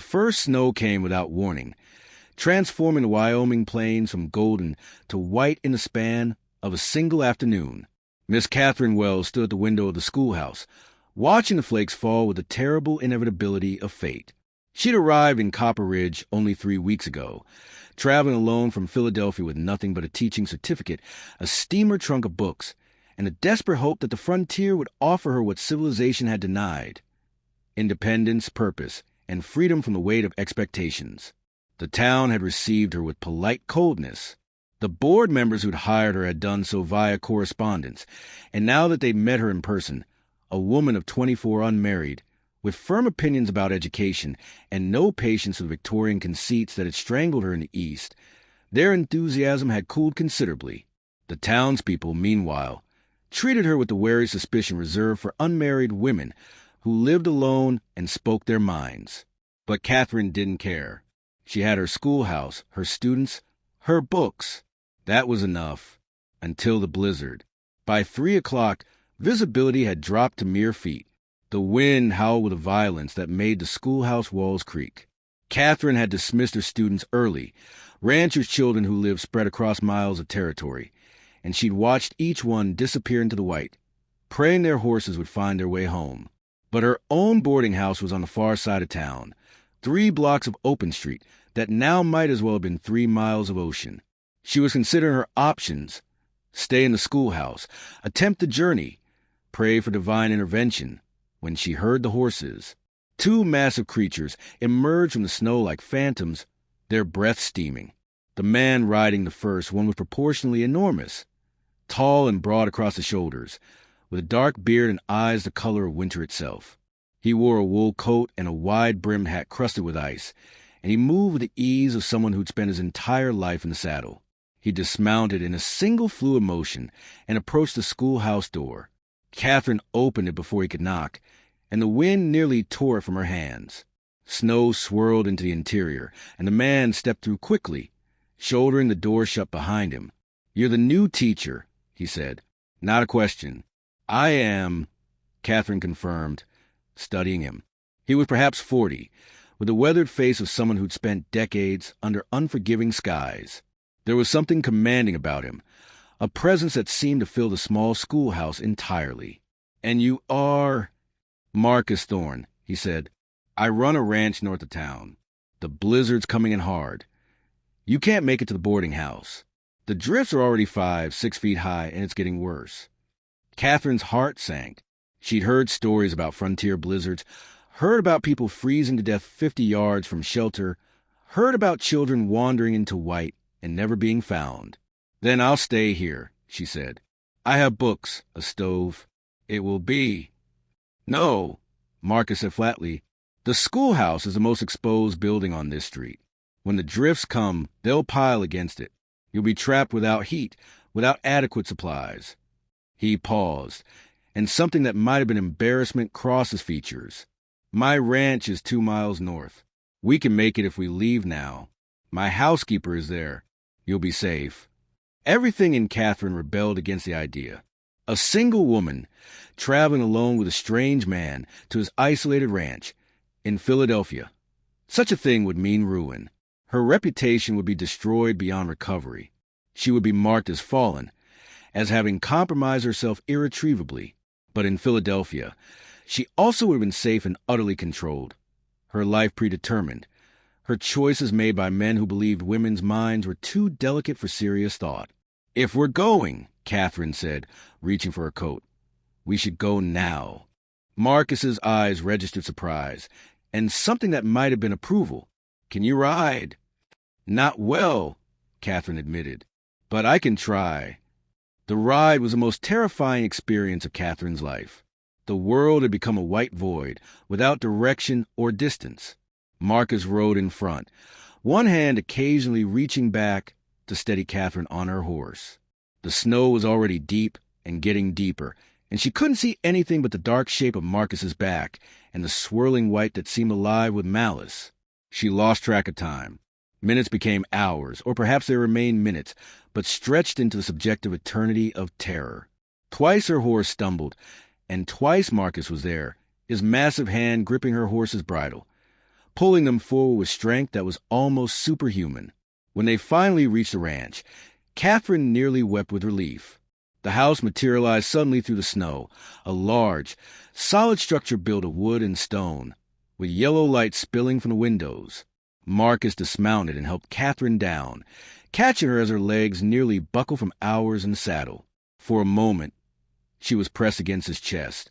The first snow came without warning, transforming the Wyoming plains from golden to white in the span of a single afternoon. Miss Catherine Wells stood at the window of the schoolhouse, watching the flakes fall with the terrible inevitability of fate. She'd arrived in Copper Ridge only 3 weeks ago, traveling alone from Philadelphia with nothing but a teaching certificate, a steamer trunk of books, and a desperate hope that the frontier would offer her what civilization had denied: independence, purpose, and freedom from the weight of expectations. The town had received her with polite coldness. The board members who'd hired her had done so via correspondence, and now that they'd met her in person, a woman of 24 unmarried, with firm opinions about education and no patience with Victorian conceits that had strangled her in the East, their enthusiasm had cooled considerably. The townspeople, meanwhile, treated her with the wary suspicion reserved for unmarried women who lived alone and spoke their minds. But Catherine didn't care. She had her schoolhouse, her students, her books. That was enough. Until the blizzard. By 3 o'clock, visibility had dropped to mere feet. The wind howled with a violence that made the schoolhouse walls creak. Catherine had dismissed her students early, ranchers' children who lived spread across miles of territory, and she'd watched each one disappear into the white, praying their horses would find their way home. But her own boarding house was on the far side of town, 3 blocks of open street that now might as well have been 3 miles of ocean. She was considering her options: stay in the schoolhouse, attempt the journey, pray for divine intervention, when she heard the horses. 2 massive creatures emerged from the snow like phantoms, their breath steaming. The man riding the first one was proportionally enormous, tall and broad across the shoulders, with a dark beard and eyes the color of winter itself. He wore a wool coat and a wide-brimmed hat crusted with ice, and he moved with the ease of someone who'd spent his entire life in the saddle. He dismounted in a single fluid motion and approached the schoolhouse door. Catherine opened it before he could knock, and the wind nearly tore it from her hands. Snow swirled into the interior, and the man stepped through quickly, shouldering the door shut behind him. "You're the new teacher," he said. "Not a question." "I am," Catherine confirmed, studying him. He was perhaps 40, with the weathered face of someone who'd spent decades under unforgiving skies. There was something commanding about him, a presence that seemed to fill the small schoolhouse entirely. "And you are—" "Marcus Thorne," he said. "I run a ranch north of town. The blizzard's coming in hard. You can't make it to the boarding house. The drifts are already 5-6 feet high, and it's getting worse." Catherine's heart sank. She'd heard stories about frontier blizzards, heard about people freezing to death 50 yards from shelter, heard about children wandering into white and never being found. "Then I'll stay here," she said. "I have books, a stove. It will be—" "No," Marcus said flatly. "The schoolhouse is the most exposed building on this street. When the drifts come, they'll pile against it. You'll be trapped without heat, without adequate supplies." He paused, and something that might have been embarrassment crossed his features. "My ranch is 2 miles north. We can make it if we leave now. My housekeeper is there. You'll be safe." Everything in Catherine rebelled against the idea. A single woman, traveling alone with a strange man to his isolated ranch in Philadelphia. Such a thing would mean ruin. Her reputation would be destroyed beyond recovery. She would be marked as fallen, as having compromised herself irretrievably. But in Philadelphia, she also would have been safe and utterly controlled. Her life predetermined. Her choices made by men who believed women's minds were too delicate for serious thought. "If we're going," Catherine said, reaching for her coat, "we should go now." Marcus's eyes registered surprise, and something that might have been approval. "Can you ride?" "Not well," Catherine admitted, "but I can try." The ride was the most terrifying experience of Catherine's life. The world had become a white void, without direction or distance. Marcus rode in front, one hand occasionally reaching back to steady Catherine on her horse. The snow was already deep and getting deeper, and she couldn't see anything but the dark shape of Marcus's back and the swirling white that seemed alive with malice. She lost track of time. Minutes became hours, or perhaps they remained minutes, but stretched into the subjective eternity of terror. Twice her horse stumbled, and twice Marcus was there, his massive hand gripping her horse's bridle. pulling them forward with strength that was almost superhuman. When they finally reached the ranch, Catherine nearly wept with relief. The house materialized suddenly through the snow, a large, solid structure built of wood and stone, with yellow light spilling from the windows. Marcus dismounted and helped Catherine down, catching her as her legs nearly buckled from hours in the saddle. For a moment, she was pressed against his chest,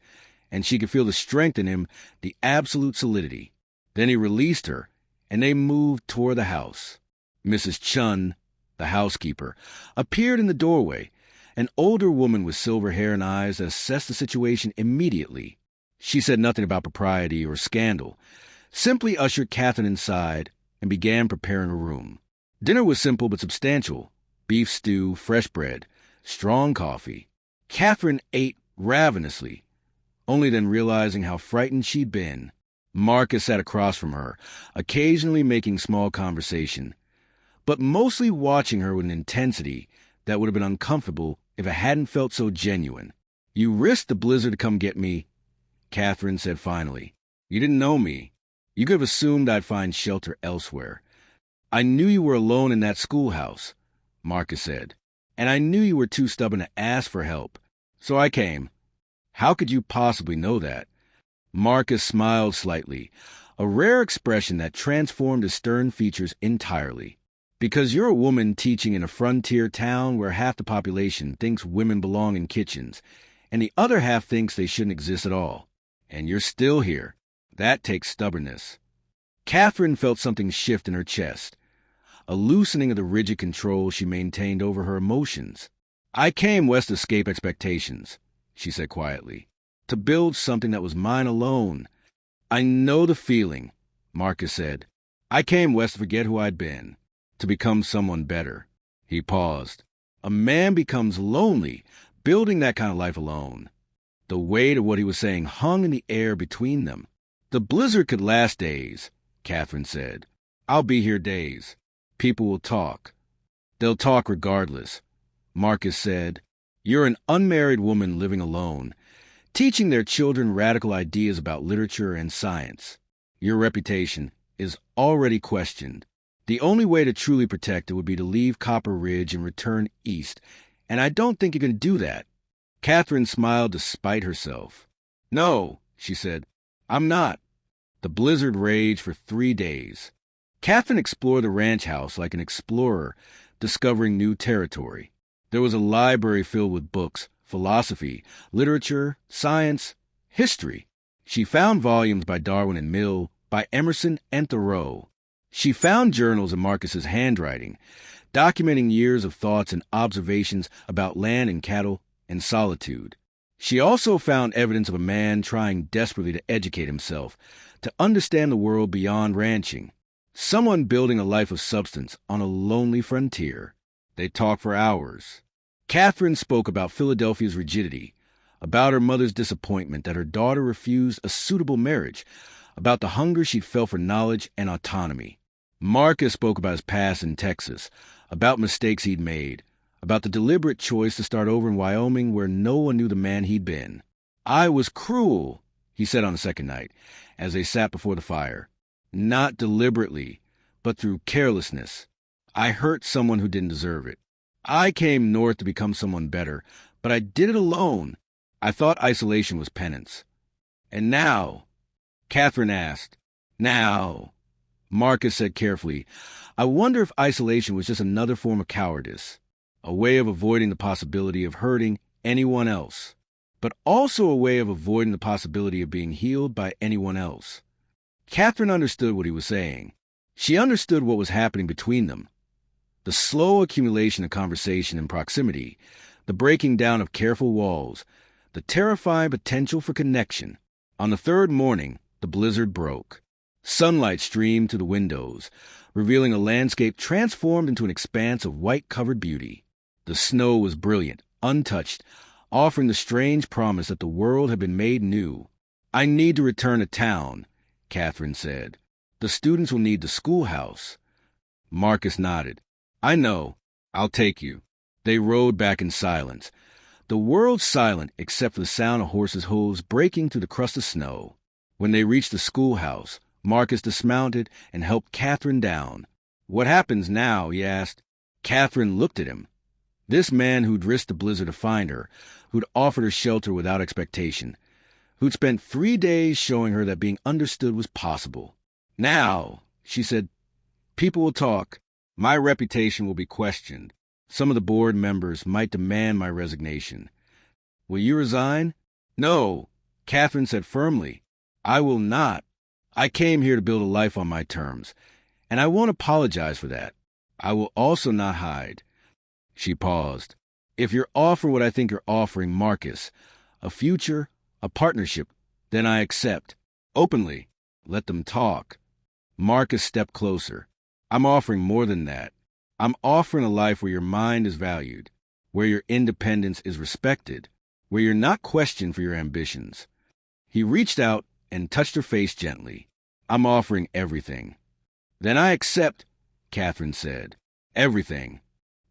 and she could feel the strength in him, the absolute solidity. Then he released her, and they moved toward the house. Mrs. Chun, the housekeeper, appeared in the doorway, an older woman with silver hair and eyes that assessed the situation immediately. She said nothing about propriety or scandal, simply ushered Catherine inside and began preparing a room. Dinner was simple but substantial: beef stew, fresh bread, strong coffee. Catherine ate ravenously, only then realizing how frightened she'd been. Marcus sat across from her, occasionally making small conversation, but mostly watching her with an intensity that would have been uncomfortable if it hadn't felt so genuine. "You risked the blizzard to come get me," Catherine said finally. "You didn't know me. You could have assumed I'd find shelter elsewhere." "I knew you were alone in that schoolhouse," Marcus said, "and I knew you were too stubborn to ask for help, so I came." "How could you possibly know that?" Marcus smiled slightly, a rare expression that transformed his stern features entirely. "Because you're a woman teaching in a frontier town where half the population thinks women belong in kitchens, and the other half thinks they shouldn't exist at all. And you're still here. That takes stubbornness." Catherine felt something shift in her chest, a loosening of the rigid control she maintained over her emotions. "I came west to escape expectations," she said quietly, "to build something that was mine alone." "I know the feeling," Marcus said. "I came west to forget who I'd been, to become someone better." He paused. "A man becomes lonely building that kind of life alone." The weight of what he was saying hung in the air between them. "The blizzard could last days," Catherine said. "I'll be here days. People will talk. They'll talk regardless." Marcus said, "You're an unmarried woman living alone, teaching their children radical ideas about literature and science. Your reputation is already questioned. The only way to truly protect it would be to leave Copper Ridge and return east, and I don't think you can do that." Catherine smiled despite herself. "No," she said, "I'm not." The blizzard raged for 3 days. Catherine explored the ranch house like an explorer, discovering new territory. There was a library filled with books, philosophy, literature, science, history. She found volumes by Darwin and Mill, by Emerson and Thoreau. She found journals in Marcus's handwriting, documenting years of thoughts and observations about land and cattle and solitude. She also found evidence of a man trying desperately to educate himself, to understand the world beyond ranching. Someone building a life of substance on a lonely frontier. They talked for hours. Catherine spoke about Philadelphia's rigidity, about her mother's disappointment that her daughter refused a suitable marriage, about the hunger she'd felt for knowledge and autonomy. Marcus spoke about his past in Texas, about mistakes he'd made, about the deliberate choice to start over in Wyoming where no one knew the man he'd been. "I was cruel," he said on the second night, as they sat before the fire. "Not deliberately, but through carelessness. I hurt someone who didn't deserve it. I came north to become someone better, but I did it alone. I thought isolation was penance." "And now?" Catherine asked. "Now," Marcus said carefully, "I wonder if isolation was just another form of cowardice, a way of avoiding the possibility of hurting anyone else, but also a way of avoiding the possibility of being healed by anyone else." Catherine understood what he was saying. She understood what was happening between them. The slow accumulation of conversation and proximity, the breaking down of careful walls, the terrifying potential for connection. On the third morning, the blizzard broke. Sunlight streamed through the windows, revealing a landscape transformed into an expanse of white-covered beauty. The snow was brilliant, untouched, offering the strange promise that the world had been made new. "I need to return to town," Catherine said. "The students will need the schoolhouse." Marcus nodded. "I know. I'll take you." They rode back in silence, the world silent except for the sound of horses' hooves breaking through the crust of snow. When they reached the schoolhouse, Marcus dismounted and helped Catherine down. "What happens now?" he asked. Catherine looked at him. This man who'd risked the blizzard to find her, who'd offered her shelter without expectation, who'd spent 3 days showing her that being understood was possible. "Now," she said, "people will talk. My reputation will be questioned. Some of the board members might demand my resignation. Will you resign?" "No," Catherine said firmly. "I will not. I came here to build a life on my terms, and I won't apologize for that. I will also not hide." She paused. "If you're offering what I think you're offering, Marcus, a future, a partnership, then I accept. Openly. Let them talk." Marcus stepped closer. "I'm offering more than that. I'm offering a life where your mind is valued, where your independence is respected, where you're not questioned for your ambitions." He reached out and touched her face gently. "I'm offering everything." "Then I accept," Catherine said. "Everything."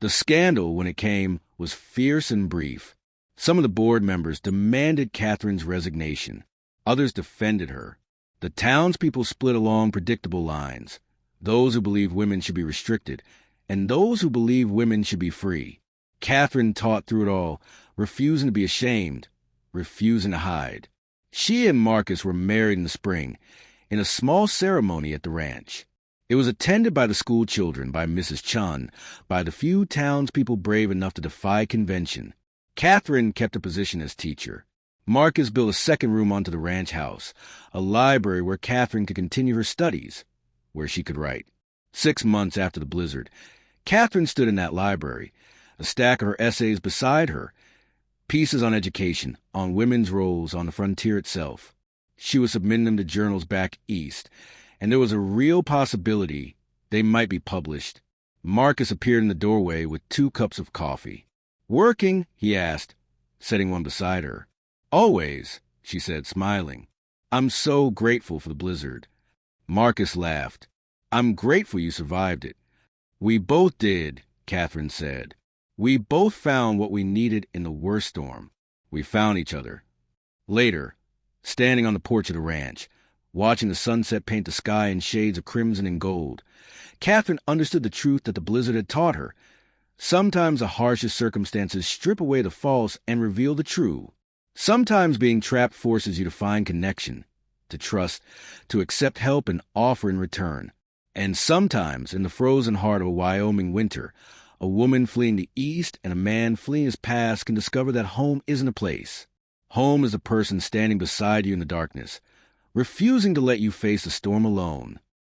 The scandal, when it came, was fierce and brief. Some of the board members demanded Catherine's resignation. Others defended her. The townspeople split along predictable lines. Those who believed women should be restricted, and those who believed women should be free. Catherine taught through it all, refusing to be ashamed, refusing to hide. She and Marcus were married in the spring, in a small ceremony at the ranch. It was attended by the school children, by Mrs. Chun, by the few townspeople brave enough to defy convention. Catherine kept a position as teacher. Marcus built a second room onto the ranch house, a library where Catherine could continue her studies, where she could write. 6 months after the blizzard, Catherine stood in that library, a stack of her essays beside her, pieces on education, on women's roles, on the frontier itself. She was submitting them to journals back east, and there was a real possibility they might be published. Marcus appeared in the doorway with 2 cups of coffee. "Working?" he asked, setting one beside her. "Always," she said, smiling. "I'm so grateful for the blizzard." Marcus laughed. "I'm grateful you survived it." "We both did," Catherine said. "We both found what we needed in the worst storm. We found each other." Later, standing on the porch of the ranch, watching the sunset paint the sky in shades of crimson and gold, Catherine understood the truth that the blizzard had taught her. Sometimes the harshest circumstances strip away the false and reveal the true. Sometimes being trapped forces you to find connection, to trust, to accept help and offer in return. And sometimes, in the frozen heart of a Wyoming winter, a woman fleeing the east and a man fleeing his past can discover that home isn't a place. Home is the person standing beside you in the darkness, refusing to let you face the storm alone.